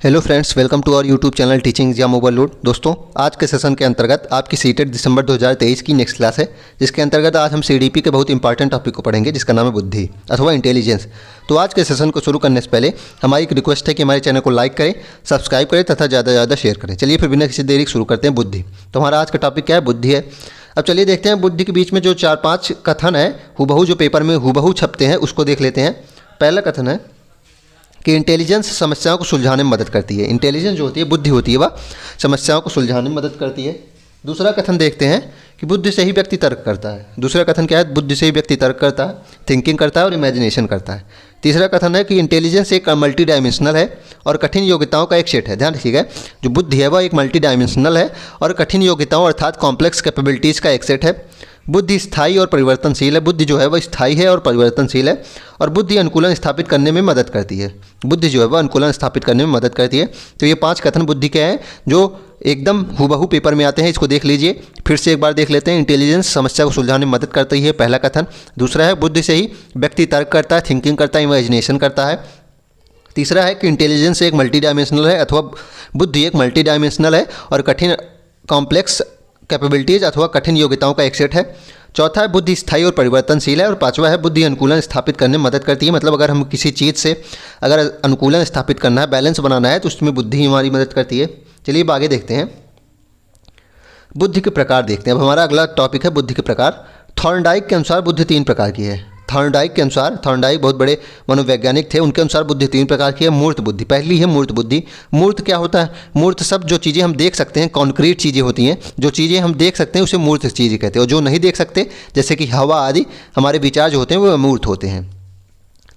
Hello friends, welcome to our YouTube channel teaching exam overload. दोस्तों, आज के session के अंतर्गत आपकी सीटेट दिसंबर 2023 की नेक्स्ट क्लास है, जिसके अंतर्गत आज हम सीडीपी के बहुत इंपॉर्टेंट टॉपिक को पढ़ेंगे, जिसका नाम है बुद्धि अथवा इंटेलिजेंस। तो आज के सेशन को शुरू करने से पहले हमारी एक रिक्वेस्ट है कि हमारे चैनल को लाइक करें, सब्सक्राइब करें तथा ज़्यादा से ज़्यादा शेयर करें। चलिए फिर बिना किसी देरी शुरू करते हैं। बुद्धि, तो हमारा आज का टॉपिक क्या है? बुद्धि है। अब चलिए देखते हैं बुद्धि के बीच में जो 4-5 कथन है हूबहू, जो पेपर में हूबहू छपते हैं, उसको देख लेते हैं। पहला कथन है कि इंटेलिजेंस समस्याओं को सुलझाने में मदद करती है। इंटेलिजेंस जो होती है, बुद्धि होती है, वह समस्याओं को सुलझाने में मदद करती है। दूसरा कथन देखते हैं कि बुद्धि से ही व्यक्ति तर्क करता है। दूसरा कथन क्या है? बुद्धि से ही व्यक्ति तर्क करता है, थिंकिंग करता है और इमेजिनेशन करता है। तीसरा कथन है कि इंटेलिजेंस एक मल्टी डायमेंशनल है और कठिन योग्यताओं का एक सेट है। ध्यान रखिएगा, जो बुद्धि है वह एक मल्टी डायमेंशनल है और कठिन योग्यताओं अर्थात कॉम्प्लेक्स कैपेबिलिटीज़ का एक सेट है। बुद्धि स्थायी और परिवर्तनशील है। बुद्धि जो है वह स्थायी है और परिवर्तनशील है और बुद्धि अनुकूलन स्थापित करने में मदद करती है। बुद्धि जो है वह अनुकूलन स्थापित करने में मदद करती है। तो ये 5 कथन बुद्धि के हैं जो एकदम हूबहू पेपर में आते हैं। इसको देख लीजिए, फिर से एक बार देख लेते हैं। इंटेलिजेंस समस्या को सुलझाने में मदद करती है, पहला कथन। दूसरा है बुद्धि से ही व्यक्ति तर्क करता है, थिंकिंग करता है, इमेजिनेशन करता है। तीसरा है कि इंटेलिजेंस एक मल्टी डायमेंशनल है अथवा बुद्धि एक मल्टी डायमेंशनल है और कठिन कॉम्प्लेक्स कैपेबिलिटीज़ अथवा कठिन योग्यताओं का एक सेट है। चौथा है बुद्धि स्थायी और परिवर्तनशील है और पांचवा है बुद्धि अनुकूलन स्थापित करने में मदद करती है। मतलब अगर हम किसी चीज़ से अगर अनुकूलन स्थापित करना है, बैलेंस बनाना है, तो उसमें बुद्धि हमारी मदद करती है। चलिए अब आगे देखते हैं, बुद्धि के प्रकार देखते हैं। अब हमारा अगला टॉपिक है बुद्धि के प्रकार। थॉर्नडाइक के अनुसार बुद्धि 3 प्रकार की है। थॉर्नडाइक के अनुसार, थॉर्नडाइक बहुत बड़े मनोवैज्ञानिक थे, उनके अनुसार बुद्धि 3 प्रकार की है। मूर्त बुद्धि, पहली है मूर्त बुद्धि। मूर्त क्या होता है? मूर्त सब जो चीज़ें हम देख सकते हैं, कॉन्क्रीट चीज़ें होती हैं, जो चीज़ें हम देख सकते हैं उसे मूर्त चीज़ें कहते हैं। और जो नहीं देख सकते, जैसे कि हवा आदि, हमारे विचार जो होते हैं वो अमूर्त होते हैं।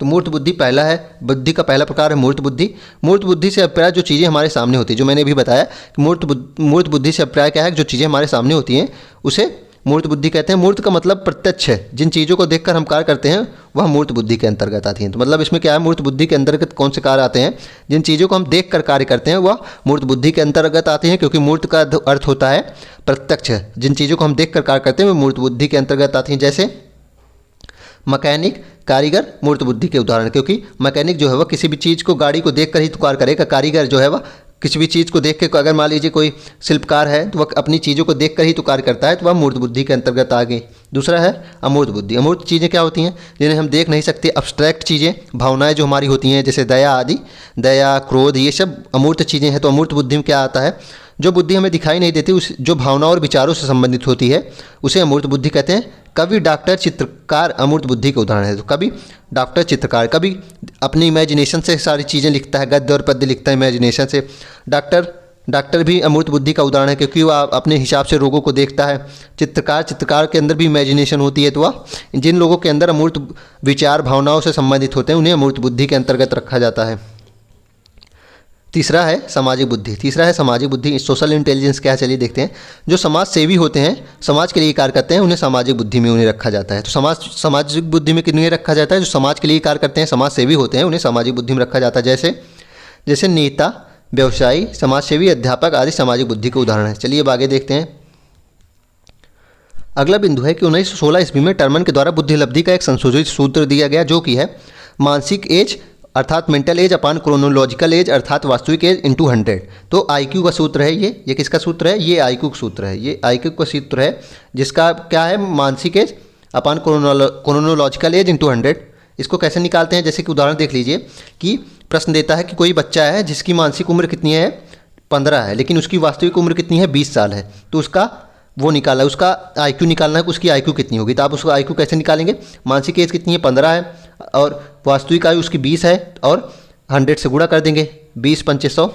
तो मूर्त बुद्धि पहला है, बुद्धि का पहला प्रकार है मूर्त बुद्धि। मूर्त बुद्धि से अभिप्राय जो चीज़ें हमारे सामने होती हैं, जो मैंने अभी बताया कि मूर्त बुद्धि से अभिप्राय क्या है? जो चीज़ें हमारे सामने होती हैं उसे मूर्त बुद्धि कहते हैं। मूर्त का मतलब प्रत्यक्ष है। जिन चीज़ों को देखकर हम कार्य करते हैं वह मूर्त बुद्धि के अंतर्गत आती हैं। तो मतलब इसमें क्या है? मूर्त बुद्धि के अंतर्गत कौन से कार्य आते हैं? जिन चीज़ों को हम देख कर कार्य करते हैं वह मूर्त बुद्धि के अंतर्गत आते हैं, क्योंकि मूर्त का अर्थ होता है प्रत्यक्ष। जिन चीज़ों को हम देख कर कार्य करते हैं वह मूर्त बुद्धि के अंतर्गत आती हैं। जैसे मैकेनिक, कारीगर मूर्त बुद्धि के उदाहरण, क्योंकि मैकेनिक जो है वह किसी भी चीज़ को, गाड़ी को देख कर ही तो कार्य करेगा। कारीगर जो है वह किसी भी चीज़ को देख के, अगर मान लीजिए कोई शिल्पकार है तो वह अपनी चीज़ों को देख कर ही तो कार्य करता है, तो वह मूर्त बुद्धि के अंतर्गत आ गई। दूसरा है अमूर्त बुद्धि। अमूर्त चीज़ें क्या होती हैं? जिन्हें हम देख नहीं सकते, अब्स्ट्रैक्ट चीज़ें, भावनाएं जो हमारी होती हैं, जैसे दया आदि, दया, क्रोध, ये सब अमूर्त चीज़ें हैं। तो अमूर्त बुद्धि में क्या आता है? जो बुद्धि हमें दिखाई नहीं देती, उस जो भावनाओं और विचारों से संबंधित होती है उसे अमूर्त बुद्धि कहते हैं। कवि, डॉक्टर, चित्रकार अमूर्त बुद्धि के उदाहरण है। तो कवि, डॉक्टर, चित्रकार, कवि अपनी इमेजिनेशन से सारी चीज़ें लिखता है, गद्य और पद्य लिखता है इमेजिनेशन से। डॉक्टर भी अमूर्त बुद्धि का उदाहरण है, क्योंकि वह अपने हिसाब से रोगों को देखता है। चित्रकार के अंदर भी इमेजिनेशन होती है। तो वह जिन लोगों के अंदर अमूर्त विचार, भावनाओं से संबंधित होते हैं उन्हें अमूर्त बुद्धि के अंतर्गत रखा जाता है। तीसरा है सामाजिक बुद्धि। तीसरा है सामाजिक बुद्धि। सोशल इंटेलिजेंस क्या है? चलिए देखते हैं। जो समाज सेवी होते हैं, समाज के लिए कार्य करते हैं, उन्हें सामाजिक बुद्धि में उन्हें रखा जाता है। तो सामाजिक बुद्धि में किन्हें रखा जाता है? जो समाज के लिए कार्य करते हैं, समाज सेवी होते हैं, उन्हें सामाजिक बुद्धि में रखा जाता है। जैसे नेता, व्यवसायी, समाजसेवी, अध्यापक आदि सामाजिक बुद्धि के उदाहरण हैं। चलिए अब आगे देखते हैं। अगला बिंदु है कि 1916 ईस्वी में टर्मन के द्वारा बुद्धि लब्धि का एक संशोधित सूत्र दिया गया, जो कि है मानसिक एज अर्थात मेंटल एज अपान क्रोनोलॉजिकल एज अर्थात वास्तविक एज इंटू 100। तो आईक्यू का सूत्र है ये किसका सूत्र है? ये आईक्यू का सूत्र है। ये आईक्यू का सूत्र है जिसका क्या है? मानसिक एज अपान क्रोनोलॉजिकल एज इंटू 100। इसको कैसे निकालते हैं? जैसे कि उदाहरण देख लीजिए कि प्रश्न देता है कि कोई बच्चा है जिसकी मानसिक उम्र कितनी है? 15 है, लेकिन उसकी वास्तविक उम्र कितनी है? 20 साल है। तो उसका वो निकाला, उसका आईक्यू निकालना है कि उसकी आईक्यू कितनी होगी। तो आप उसका आईक्यू कैसे निकालेंगे? मानसिक एज कितनी है? 15 है और वास्तविक आयु उसकी 20 है और 100 से गुणा कर देंगे, 20 पंचे 100,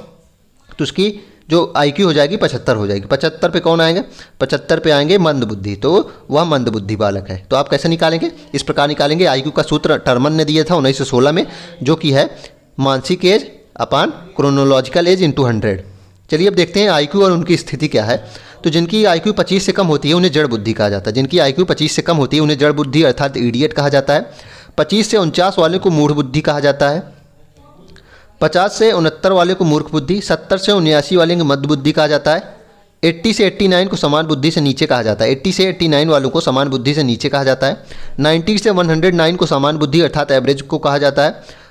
तो उसकी जो आईक्यू हो जाएगी 75 हो जाएगी। 75 पे कौन आएंगे? 75 पे आएंगे मंद बुद्धि। तो वह मंद बुद्धि बालक है। तो आप कैसे निकालेंगे? इस प्रकार निकालेंगे। आईक्यू का सूत्र टर्मन ने दिया था 1916 में, जो कि है मानसिक एज अपान क्रोनोलॉजिकल एज इंटू 100। चलिए अब देखते हैं आईक्यू और उनकी स्थिति क्या है। तो जिनकी आईक्यू 25 से कम होती है उन्हें जड़ बुद्धि कहा जाता है। जिनकी आईक्यू 25 से कम होती है उन्हें जड़ बुद्धि अर्थात इडियट कहा जाता है। 25 से 49 वाले को मूढ़ बुद्धि कहा जाता है। 50 से 69 वाले को मूर्ख बुद्धि, 70 से 79 वाले को मध्य बुद्धि कहा जाता है। 80 से 89 को समान बुद्धि से नीचे कहा जाता है। 80 से 89 वालों को समान बुद्धि से नीचे कहा जाता है। 90 से 109 को समान बुद्धि अर्थात एवरेज को कहा जाता है।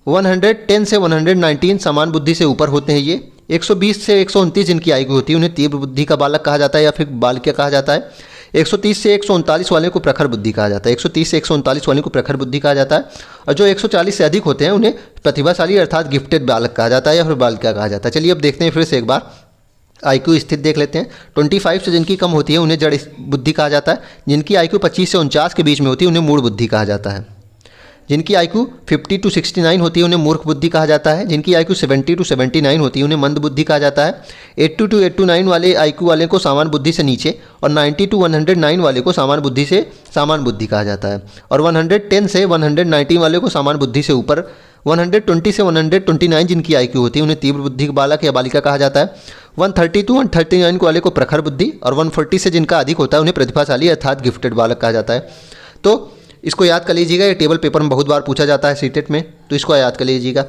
110 से 119 समान बुद्धि से ऊपर होते हैं ये। 120 से 129 जिनकी आयु होती है उन्हें तीव्र बुद्धि का बालक कहा जाता है या फिर बालिका कहा जाता है। 130 से 139 वाले को प्रखर बुद्धि कहा जाता है। 130 से 139 वाले को प्रखर बुद्धि कहा जाता है। और जो 140 से अधिक होते हैं उन्हें प्रतिभाशाली अर्थात गिफ्टेड बालक कहा जाता है या फिर बालिका कहा जाता है। चलिए अब देखते हैं फिर से एक बार IQ स्थिति देख लेते हैं। 25 से जिनकी कम होती है उन्हें जड़ बुद्धि कहा जाता है। जिनकी IQ 25 से 49 के बीच में होती है उन्हें मूढ़ बुद्धि कहा जाता है। जिनकी IQ 50 to 69 होती है उन्हें मूर्ख बुद्धि कहा जाता है। जिनकी IQ 70 to 79 होती है उन्हें मंद बुद्धि कहा जाता है। 80 to 89 वाले IQ वाले को सामान्य बुद्धि से नीचे और 90 to 109 वाले को सामान्य बुद्धि से सामान्य बुद्धि कहा जाता है। और 110 से 119 वाले को सामान्य बुद्धि से ऊपर, 120 से 129 जिनकी IQ होती है उन्हें तीव्र बुद्धि का बालक या बालिका कहा जाता है। 130 to 139 वाले को प्रखर बुद्धि और 140 से जिनका अधिक होता है उन्हें प्रतिभाशाली अर्थात गिफ्टेड बालक कहा जाता है। तो इसको याद कर लीजिएगा, ये टेबल पेपर में बहुत बार पूछा जाता है सीटेट में, तो इसको याद कर लीजिएगा।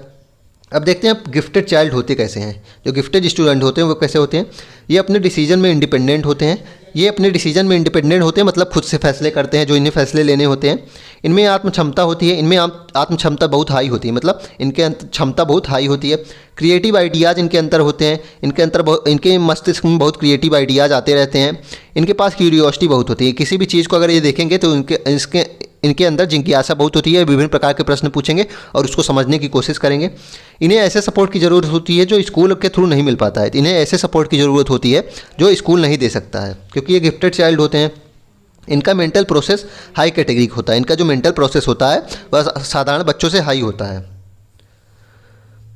अब देखते हैं गिफ्टेड चाइल्ड होते कैसे हैं। जो गिफ्टेड स्टूडेंट होते हैं वो कैसे होते हैं, ये अपने डिसीजन में इंडिपेंडेंट होते हैं। ये अपने डिसीजन में इंडिपेंडेंट होते हैं मतलब खुद से फैसले करते हैं जो इन्हें फैसले लेने होते हैं। इनमें आत्म क्षमता होती है, इनमें आत्म क्षमता बहुत हाई होती है, मतलब इनके क्षमता बहुत हाई होती है। क्रिएटिव आइडियाज़ इनके अंदर होते हैं, इनके मस्तिष्क में बहुत क्रिएटिव आइडियाज़ आते रहते हैं। इनके पास क्यूरियोसिटी बहुत होती है, किसी भी चीज़ को अगर ये देखेंगे तो इनके अंदर जिज्ञासा बहुत होती है, विभिन्न प्रकार के प्रश्न पूछेंगे और उसको समझने की कोशिश करेंगे। इन्हें ऐसे सपोर्ट की ज़रूरत होती है जो स्कूल के थ्रू नहीं मिल पाता है। इन्हें ऐसे सपोर्ट की ज़रूरत होती है जो स्कूल नहीं दे सकता है, क्योंकि ये गिफ्टेड चाइल्ड होते हैं। इनका मेंटल प्रोसेस हाई कैटेगरी होता है, इनका जो मेंटल प्रोसेस होता है वह साधारण बच्चों से हाई होता है।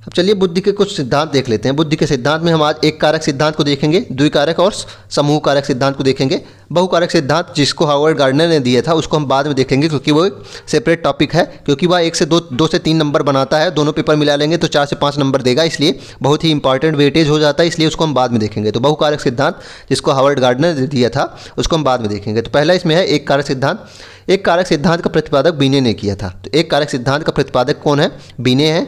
अब चलिए बुद्धि के कुछ सिद्धांत देख लेते हैं। बुद्धि के सिद्धांत में हम आज एक कारक सिद्धांत को देखेंगे, द्विकारक और समूह कारक सिद्धांत को देखेंगे। बहुकारक सिद्धांत जिसको हार्वर्ड गार्डनर ने दिया था उसको हम बाद में देखेंगे, क्योंकि वो एक सेपरेट टॉपिक है, क्योंकि वह 1 से 2 से 3 नंबर बनाता है। दोनों पेपर मिला लेंगे तो 4 से 5 नंबर देगा, इसलिए बहुत ही इंपॉर्टेंट वेटेज हो जाता है, इसलिए उसको हम बाद में देखेंगे। तो बहुकारक सिद्धांत जिसको हार्वर्ड गार्डनर ने दिया था उसको हम बाद में देखेंगे। तो पहला इसमें है एक कारक सिद्धांत। एक कारक सिद्धांत का प्रतिपादक बीने ने किया था। तो एक कारक सिद्धांत का प्रतिपादक कौन है? बीने हैं।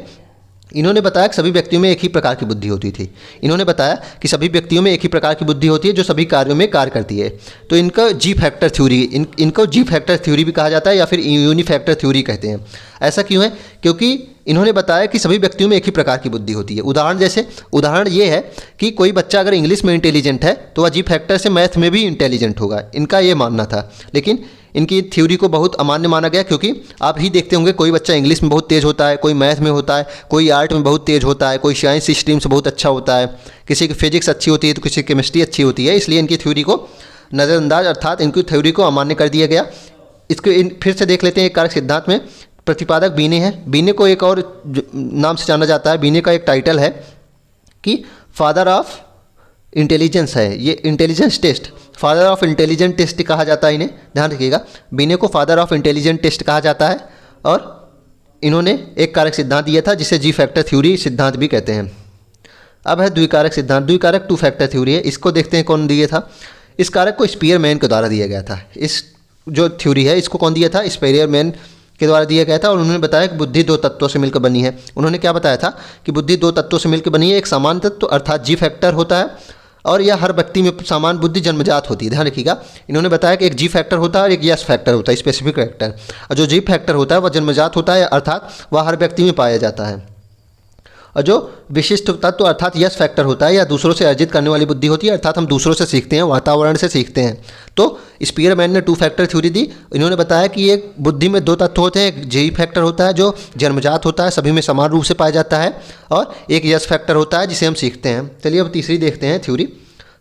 इन्होंने बताया कि सभी व्यक्तियों में एक ही प्रकार की बुद्धि होती थी। इन्होंने बताया कि सभी व्यक्तियों में एक ही प्रकार की बुद्धि होती है जो सभी कार्यों में कार्य करती है। तो इनका जी फैक्टर थ्योरी, इनको जी फैक्टर थ्योरी भी कहा जाता है या फिर यूनिफैक्टर थ्योरी कहते हैं। ऐसा क्यों है? क्योंकि इन्होंने बताया कि सभी व्यक्तियों में एक ही प्रकार की बुद्धि होती है। उदाहरण ये है कि कोई बच्चा अगर इंग्लिश में इंटेलिजेंट है तो वह जी फैक्टर से मैथ में भी इंटेलिजेंट होगा, इनका ये मानना था। लेकिन इनकी थ्योरी को बहुत अमान्य माना गया, क्योंकि आप ही देखते होंगे कोई बच्चा इंग्लिश में बहुत तेज़ होता है, कोई मैथ में होता है, कोई आर्ट में बहुत तेज़ होता है, कोई साइंस स्ट्रीम से बहुत अच्छा होता है, किसी की फिजिक्स अच्छी होती है तो किसी की केमिस्ट्री अच्छी होती है। इसलिए इनकी थ्योरी को नज़रअंदाज अर्थात इनकी थ्योरी को अमान्य कर दिया गया। इसको फिर से देख लेते हैं। एक कारक सिद्धांत में प्रतिपादक बीने हैं। बीने को एक और नाम से जाना जाता है। बीने का एक टाइटल है कि फादर ऑफ इंटेलिजेंस है। ये intelligence test, father of intelligent test कहा जाता है इन्हें, ध्यान रखिएगा। बीने को फादर ऑफ इंटेलिजेंट टेस्ट कहा जाता है। और इन्होंने एक कारक सिद्धांत दिया था जिसे जी फैक्टर थ्योरी सिद्धांत भी कहते हैं। अब है द्विकारक सिद्धांत। द्विकारक 2 फैक्टर थ्योरी है। इसको देखते हैं कौन दिया था। इस कारक को स्पीयरमैन के द्वारा दिया गया था। इस जो थ्योरी है इसको कौन दिया था? स्पीयरमैन के द्वारा दिया गया था। और उन्होंने बताया कि बुद्धि 2 तत्वों से मिलकर बनी है। उन्होंने क्या बताया था कि बुद्धि 2 तत्वों से मिलकर बनी है। एक समान तत्व अर्थात जी फैक्टर होता है, और यह हर व्यक्ति में समान बुद्धि जन्मजात होती है। ध्यान रखिएगा, इन्होंने बताया कि एक जी फैक्टर होता है और एक यस फैक्टर होता है, स्पेसिफिक फैक्टर। और जो जी फैक्टर होता है वह जन्मजात होता है, अर्थात वह हर व्यक्ति में पाया जाता है। और जो विशिष्ट तत्व अर्थात यस फैक्टर होता है या दूसरों से अर्जित करने वाली बुद्धि होती है, अर्थात हम दूसरों से सीखते हैं, वातावरण से सीखते हैं। तो स्पीयरमैन ने 2 फैक्टर थ्योरी दी। इन्होंने बताया कि एक बुद्धि में 2 तत्व होते हैं। एक जी फैक्टर होता है जो जन्मजात होता है, सभी में समान रूप से पाया जाता है, और एक यस फैक्टर होता है जिसे हम सीखते हैं। चलिए अब तीसरी देखते हैं थ्योरी,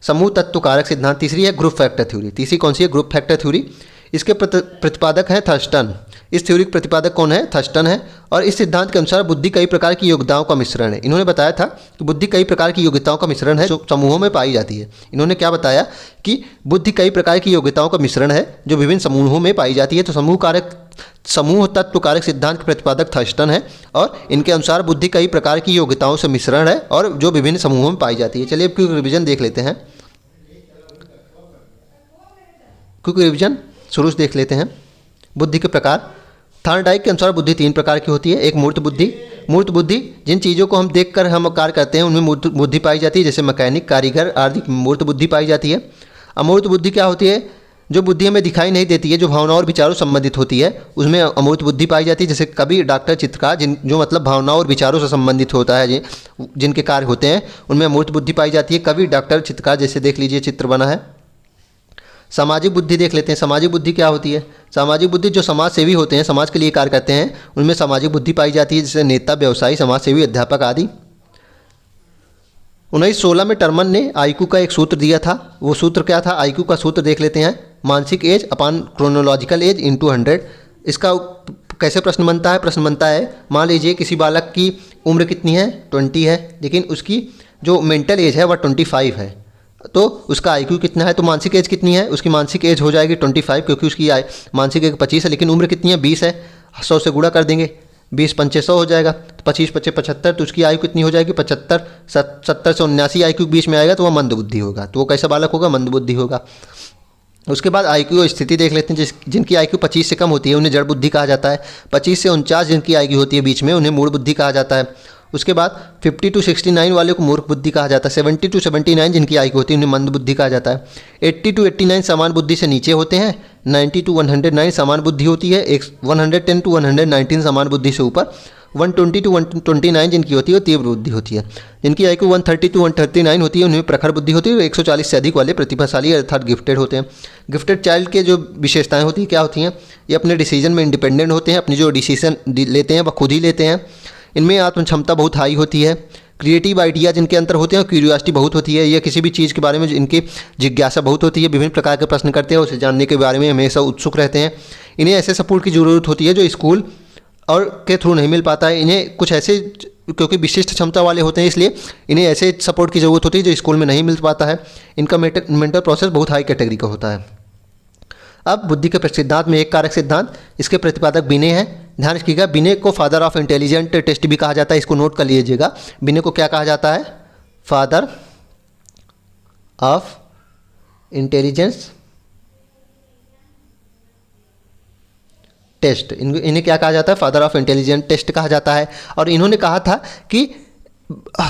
समूह तत्व कारक सिद्धांत। तीसरी है ग्रुप फैक्टर थ्योरी। तीसरी कौन सी है? Group factor theory. इसके प्रतिपादक हैं थर्स्टन। इस थ्योरी के प्रतिपादक कौन है? थर्स्टन है। और इस सिद्धांत के अनुसार बुद्धि कई प्रकार की योग्यताओं का मिश्रण है। इन्होंने बताया था कि बुद्धि कई प्रकार की योग्यताओं का मिश्रण है जो समूहों में पाई जाती है। इन्होंने क्या बताया कि बुद्धि कई प्रकार की योग्यताओं का मिश्रण है जो विभिन्न समूहों में पाई जाती है। तो समूह तत्व कारक सिद्धांत के प्रतिपादक थर्स्टन है, और इनके अनुसार बुद्धि कई प्रकार की योग्यताओं से मिश्रण है और जो विभिन्न समूहों में पाई जाती है। चलिए अब क्विक रिविजन देख लेते हैं। क्विक रिविजन शुरू से देख लेते हैं। बुद्धि के प्रकार। थॉर्नडाइक के अनुसार बुद्धि 3 प्रकार की होती है। एक मूर्त बुद्धि। मूर्त बुद्धि जिन चीज़ों को हम देखकर हम कार्य करते हैं उनमें मूर्त बुद्धि पाई जाती है, जैसे मैकेनिक, कारीगर आदि मूर्त बुद्धि पाई जाती है। अमूर्त बुद्धि क्या होती है? जो बुद्धि हमें दिखाई नहीं देती है, जो भावनाओं और विचारों से संबंधित होती है, उसमें अमूर्त बुद्धि पाई जाती है। जैसे कवि, डॉक्टर, चित्रकार, जो मतलब भावनाओं और विचारों से संबंधित होता है, जिनके कार्य होते हैं, उनमें अमूर्त बुद्धि पाई जाती है। कवि, डॉक्टर, चित्रकार, जैसे देख लीजिए चित्र बना है। सामाजिक बुद्धि देख लेते हैं। सामाजिक बुद्धि क्या होती है? सामाजिक बुद्धि जो समाज सेवी होते हैं, समाज के लिए कार्य करते हैं, उनमें सामाजिक बुद्धि पाई जाती है, जैसे नेता, व्यवसायी, समाज सेवी, अध्यापक आदि। 1916 में टर्मन ने आईक्यू का एक सूत्र दिया था। वो सूत्र क्या था? आईक्यू का सूत्र देख लेते हैं। मानसिक as upon chronological age into 100। इसका कैसे प्रश्न बनता है? प्रश्न बनता है, मान लीजिए किसी बालक की उम्र कितनी है? 20 है, लेकिन उसकी जो मेंटल एज है वह 25 है, तो उसका आईक्यू कितना है? तो मानसिक एज कितनी है? उसकी मानसिक एज हो जाएगी 25, क्योंकि उसकी मानसिक एज 25 है, लेकिन उम्र कितनी है? 20 है। 100 से गुणा कर देंगे, 20 पंचे 100 हो जाएगा, तो 25 पच्चे 75, तो उसकी आयु कितनी हो जाएगी? 75। 70 से 79 आईक्यू बीच में आएगा, तो वह मंदबुद्धि होगा। तो वो कैसा बालक होगा? मंदबुद्धि होगा। उसके बाद आईक्यू स्थिति देख लेते हैं। जिनकी आईक्यू 25 से कम होती है उन्हें जड़ बुद्धि कहा जाता है। 25 से 49 जिनकी आईक्यू होती है बीच में, उन्हें मूढ़ बुद्धि कहा जाता है। उसके बाद 50 to 69 वाले को मूर्ख बुद्धि कहा जाता है। 70 to 79 जिनकी आयु होती है उन्हें मंद बुद्धि कहा जाता है। 80 to 89 समान बुद्धि से नीचे होते हैं। 90 to 109 समान बुद्धि होती है। 110 to 119 समान बुद्धि से ऊपर। 120 to 129 जिनकी होती है वो तीव्र बुद्धि होती है। जिनकी आयु 130 to 139 होती है उनमें प्रखर बुद्धि होती है। 140 से अधिक वाले प्रतिभाशाली अर्थात गिफ्टेड होते हैं। गिफ्टेड चाइल्ड के जो विशेषताएं होती हैं क्या होती हैं? ये अपने डिसीजन में इंडिपेंडेंट होते हैं। अपनी जो डिसीजन लेते हैं वह खुद ही लेते हैं। इनमें आत्म क्षमता बहुत हाई होती है। क्रिएटिव आइडिया जिनके अंदर होते हैं और क्यूरियोसिटी बहुत होती है। ये किसी भी चीज़ के बारे में इनकी जिज्ञासा बहुत होती है। विभिन्न प्रकार के प्रश्न करते हैं, उसे जानने के बारे में हमेशा उत्सुक रहते हैं। इन्हें ऐसे सपोर्ट की ज़रूरत होती है जो स्कूल और के थ्रू नहीं मिल पाता है। इन्हें कुछ ऐसे, क्योंकि विशिष्ट क्षमता वाले होते हैं इसलिए इन्हें ऐसे सपोर्ट की ज़रूरत होती है जो स्कूल में नहीं मिल पाता है। इनका मेंटल प्रोसेस बहुत हाई कैटेगरी का होता है। अब बुद्धि के सिद्धांत में एक कारक सिद्धांत, इसके प्रतिपादक बिने हैं। ध्यान रखिएगा, बिने को फादर ऑफ इंटेलिजेंट टेस्ट भी कहा जाता है। इसको नोट कर लीजिएगा। बिने को क्या कहा जाता है? Father of intelligence test. इन्हें क्या कहा जाता है? फादर ऑफ इंटेलिजेंट टेस्ट कहा जाता है। और इन्होंने कहा था कि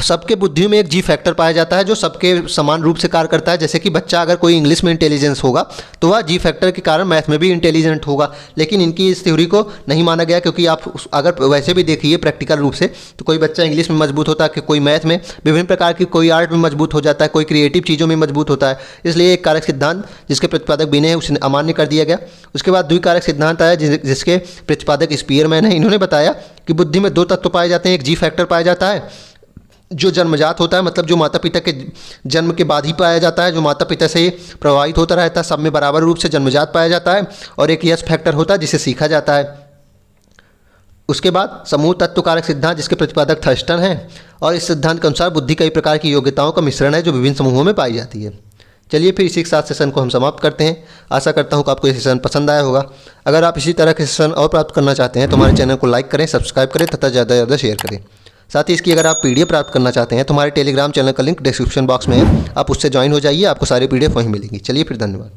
सबके बुद्धियों में एक जी फैक्टर पाया जाता है जो सबके समान रूप से कार्य करता है। जैसे कि बच्चा अगर कोई इंग्लिश में इंटेलिजेंस होगा तो वह जी फैक्टर के कारण मैथ में भी इंटेलिजेंट होगा। लेकिन इनकी इस थ्योरी को नहीं माना गया, क्योंकि आप अगर वैसे भी देखिए प्रैक्टिकल रूप से तो कोई बच्चा इंग्लिश में मजबूत होता है, कोई मैथ में, विभिन्न प्रकार की, कोई आर्ट में मजबूत हो जाता है, कोई क्रिएटिव चीज़ों में मजबूत होता है। इसलिए एक कारक सिद्धांत जिसके प्रतिपादक बिने हैं उसे अमान्य कर दिया गया। उसके बाद द्विकारक सिद्धांत आया जिसके प्रतिपादक स्पीयरमैन है। इन्होंने बताया कि बुद्धि में दो तत्व पाए जाते हैं। एक जी फैक्टर पाया जाता है जो जन्मजात होता है, मतलब जो माता पिता के जन्म के बाद ही पाया जाता है, जो माता पिता से प्रभावित होता रहता है, सब में बराबर रूप से जन्मजात पाया जाता है। और एक यश फैक्टर होता है जिसे सीखा जाता है। उसके बाद समूह तत्व कारक सिद्धांत जिसके प्रतिपादक थर्स्टन है। और इस सिद्धांत के अनुसार बुद्धि कई प्रकार की योग्यताओं का मिश्रण है जो विभिन्न समूहों में पाई जाती है। चलिए फिर इसी के साथ सेशन को हम समाप्त करते हैं। आशा करता हूँ कि आपको ये सेशन पसंद आया होगा। अगर आप इसी तरह के सेशन और प्राप्त करना चाहते हैं तो हमारे चैनल को लाइक करें, सब्सक्राइब करें तथा ज़्यादा से ज़्यादा शेयर करें। साथ ही इसकी अगर आप पीडीएफ प्राप्त करना चाहते हैं तो हमारे टेलीग्राम चैनल का लिंक डिस्क्रिप्शन बॉक्स में है, आप उससे ज्वाइन हो जाइए, आपको सारी पीडीएफ वहीं मिलेंगी। चलिए फिर, धन्यवाद।